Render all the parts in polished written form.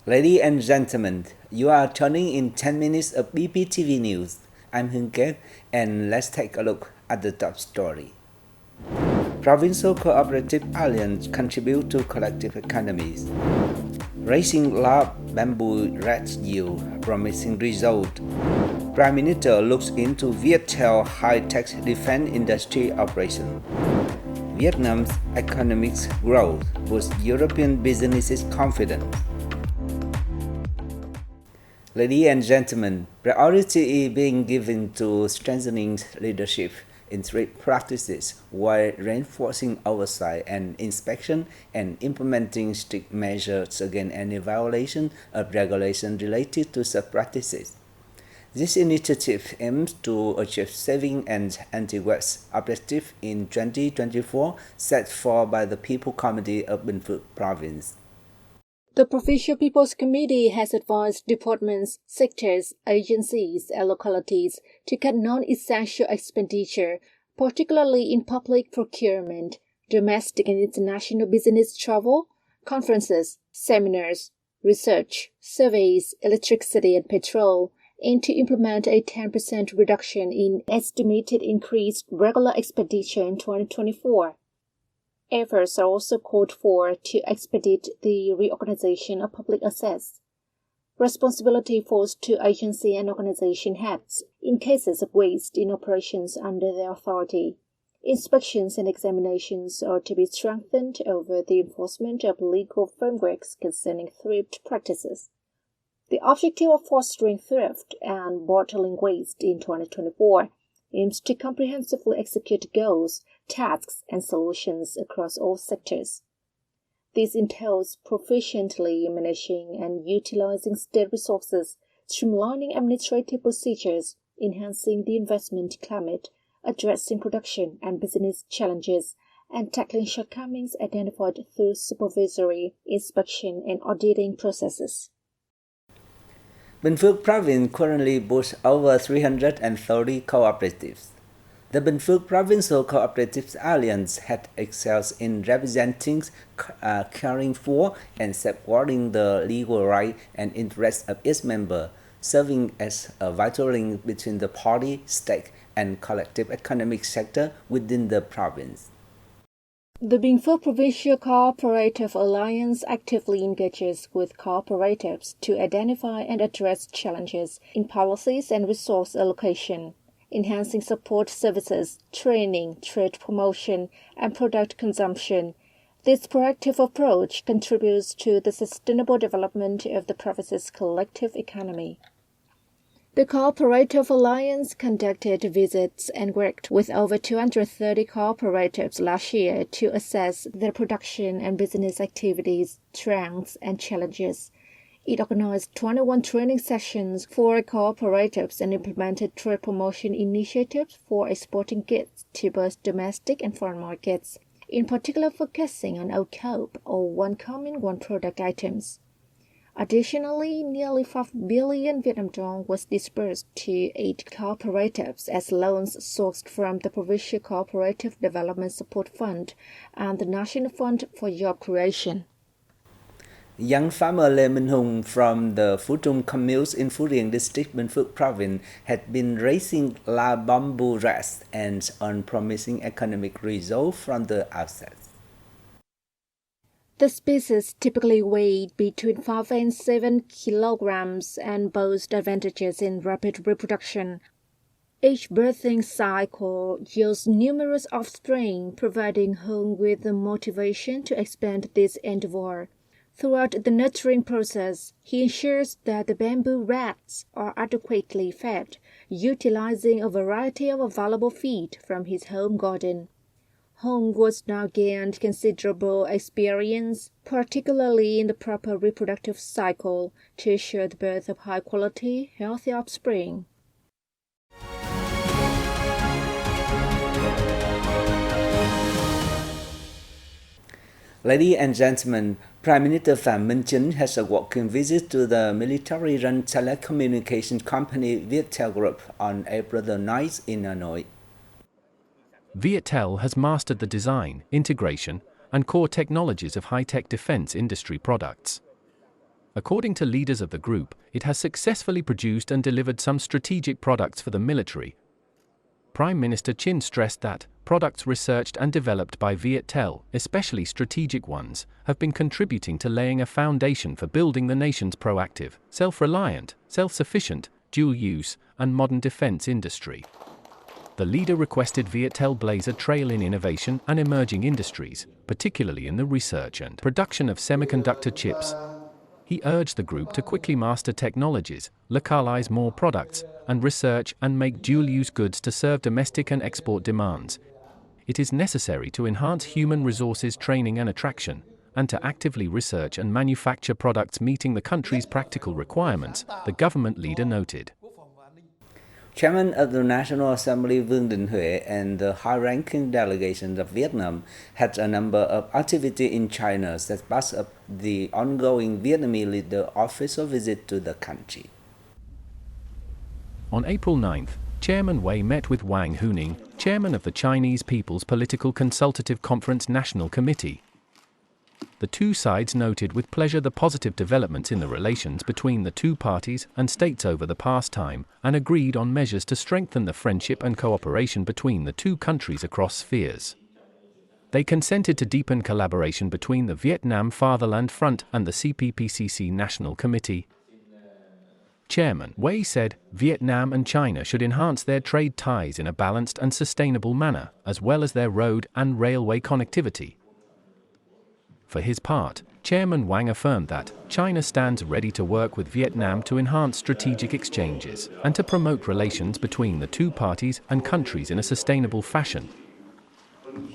Ladies and gentlemen, you are tuning in 10 minutes of BPTV News. I'm Hưng Kết, and let's take a look at the top story. Provincial Cooperative Alliance contribute to collective economies. Raising large bamboo rats yield promising result. Prime Minister looks into Viettel high-tech defense industry operation. Vietnam's economic growth boosts European businesses' confidence. Ladies and gentlemen, priority is being given to strengthening leadership in trade practices while reinforcing oversight and inspection and implementing strict measures against any violation of regulation related to such practices. This initiative aims to achieve saving and anti-waste objective in 2024 set forth by the People Committee of Bình Phước Province. The Provincial People's Committee has advised departments, sectors, agencies, and localities to cut non-essential expenditure, particularly in public procurement, domestic and international business travel, conferences, seminars, research, surveys, electricity and petrol, and to implement a 10% reduction in estimated increased regular expenditure in 2024. Efforts are also called for to expedite the reorganization of public assets. Responsibility falls to agency and organization heads in cases of waste in operations under their authority. Inspections and examinations are to be strengthened over the enforcement of legal frameworks concerning thrift practices. The objective of fostering thrift and bottling waste in 2024 aims to comprehensively execute goals, tasks, and solutions across all sectors. This entails proficiently managing and utilizing state resources, streamlining administrative procedures, enhancing the investment climate, addressing production and business challenges, and tackling shortcomings identified through supervisory, inspection, and auditing processes. Bình Phước Province currently boasts over 330 cooperatives. The Bình Phước Provincial Cooperative Alliance has excelled in representing, caring for, and safeguarding the legal rights and interests of its members, serving as a vital link between the party, state, and collective economic sector within the province. The Bình Phước Provincial Cooperative Alliance actively engages with cooperatives to identify and address challenges in policies and resource allocation, enhancing support services, training, trade promotion, and product consumption. This proactive approach contributes to the sustainable development of the province's collective economy. The Cooperative Alliance conducted visits and worked with over 230 cooperatives last year to assess their production and business activities, strengths, and challenges. It organized 21 training sessions for cooperatives and implemented trade promotion initiatives for exporting goods to both domestic and foreign markets, in particular focusing on OCOP or one common, one product items. Additionally, nearly 5 billion Vietnam dong was disbursed to 8 cooperatives as loans sourced from the Provincial Cooperative Development Support Fund and the National Fund for Job Creation. Young farmer Lê Minh Hùng from the Phú Trung commune in Phú Riềng district, Bình Phước province, had been raising large bamboo rats and earned promising economic results from the outset. The species typically weigh between 5 and 7 kilograms and boast advantages in rapid reproduction. Each birthing cycle yields numerous offspring, providing home with the motivation to expand this endeavor. Throughout the nurturing process, he ensures that the bamboo rats are adequately fed, utilizing a variety of available feed from his home garden. Hong was now gained considerable experience, particularly in the proper reproductive cycle, to ensure the birth of high-quality, healthy offspring. Ladies and gentlemen, Prime Minister Phạm Minh Chính has a walking visit to the military-run telecommunications company Viettel Group on April the 9th in Hanoi. Viettel has mastered the design, integration, and core technologies of high-tech defense industry products. According to leaders of the group, it has successfully produced and delivered some strategic products for the military. Prime Minister Chin stressed that products researched and developed by Viettel, especially strategic ones, have been contributing to laying a foundation for building the nation's proactive, self-reliant, self-sufficient, dual-use, and modern defense industry. The leader requested Viettel blaze a trail in innovation and emerging industries, particularly in the research and production of semiconductor chips. He urged the group to quickly master technologies, localize more products, and research and make dual-use goods to serve domestic and export demands. It is necessary to enhance human resources training and attraction, and to actively research and manufacture products meeting the country's practical requirements, the government leader noted. Chairman of the National Assembly Vương Đình Huệ and the high-ranking delegation of Vietnam had a number of activities in China that backs up the ongoing Vietnamese leader official visit to the country. On April 9th, Chairman Wei met with Wang Huning, chairman of the Chinese People's Political Consultative Conference National Committee. The two sides noted with pleasure the positive developments in the relations between the two parties and states over the past time, and agreed on measures to strengthen the friendship and cooperation between the two countries across spheres. They consented to deepen collaboration between the Vietnam Fatherland Front and the CPPCC National Committee. Chairman Wei said, Vietnam and China should enhance their trade ties in a balanced and sustainable manner, as well as their road and railway connectivity. For his part, Chairman Wang affirmed that China stands ready to work with Vietnam to enhance strategic exchanges and to promote relations between the two parties and countries in a sustainable fashion.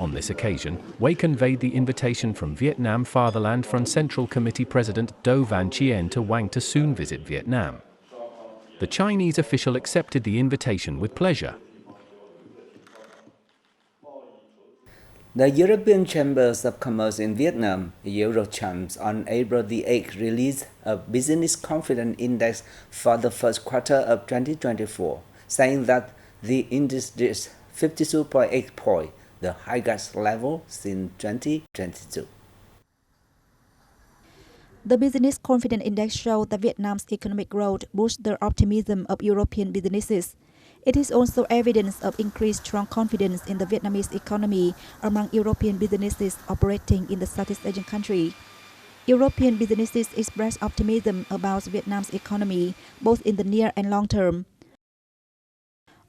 On this occasion, Wei conveyed the invitation from Vietnam Fatherland Front Central Committee President Do Van Chien to Wang to soon visit Vietnam. The Chinese official accepted the invitation with pleasure. The European Chambers of Commerce in Vietnam, Eurochams, on April the 8th released a business confidence index for the first quarter of 2024, saying that the index reached 52.8 points, the highest level since 2022. The Business Confidence Index showed that Vietnam's economic growth boosts the optimism of European businesses. It is also evidence of increased strong confidence in the Vietnamese economy among European businesses operating in the Southeast Asian country. European businesses express optimism about Vietnam's economy, both in the near and long term.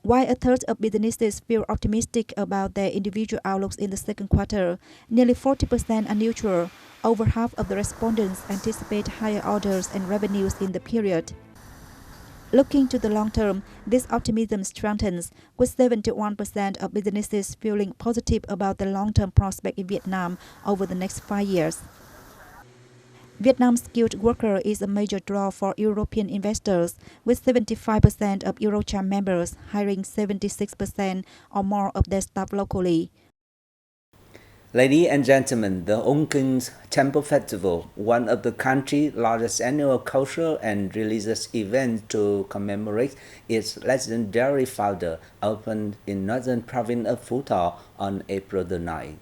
While a third of businesses feel optimistic about their individual outlooks in the second quarter, nearly 40% are neutral. Over half of the respondents anticipate higher orders and revenues in the period. Looking to the long term, this optimism strengthens, with 71% of businesses feeling positive about the long-term prospect in Vietnam over the next 5 years. Vietnam's skilled worker is a major draw for European investors, with 75% of Eurocham members hiring 76% or more of their staff locally. Ladies and gentlemen, the Ung King's Temple Festival, one of the country's largest annual cultural and religious events to commemorate its legendary founder, opened in northern province of Phu Thọ on April the 9th.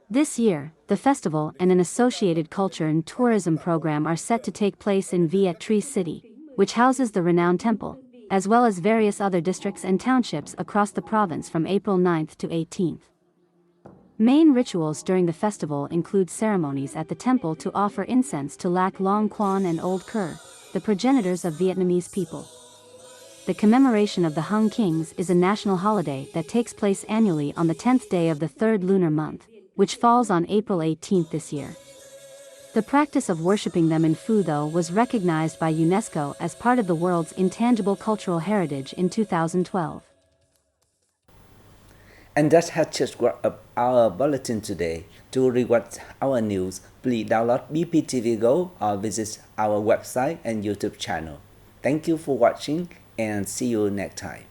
This year, the festival and an associated culture and tourism program are set to take place in Viet Tri City, which houses the renowned temple, as well as various other districts and townships across the province from April 9th to 18th. Main rituals during the festival include ceremonies at the temple to offer incense to Lac Long Quan and Old Ker, the progenitors of Vietnamese people. The commemoration of the Hung Kings is a national holiday that takes place annually on the 10th day of the third lunar month, which falls on April 18th this year. The practice of worshipping them in Phu Tho was recognized by UNESCO as part of the world's intangible cultural heritage in 2012. And that has just wrapped up our bulletin today. To rewatch our news, please download BPTV Go or visit our website and YouTube channel. Thank you for watching and see you next time.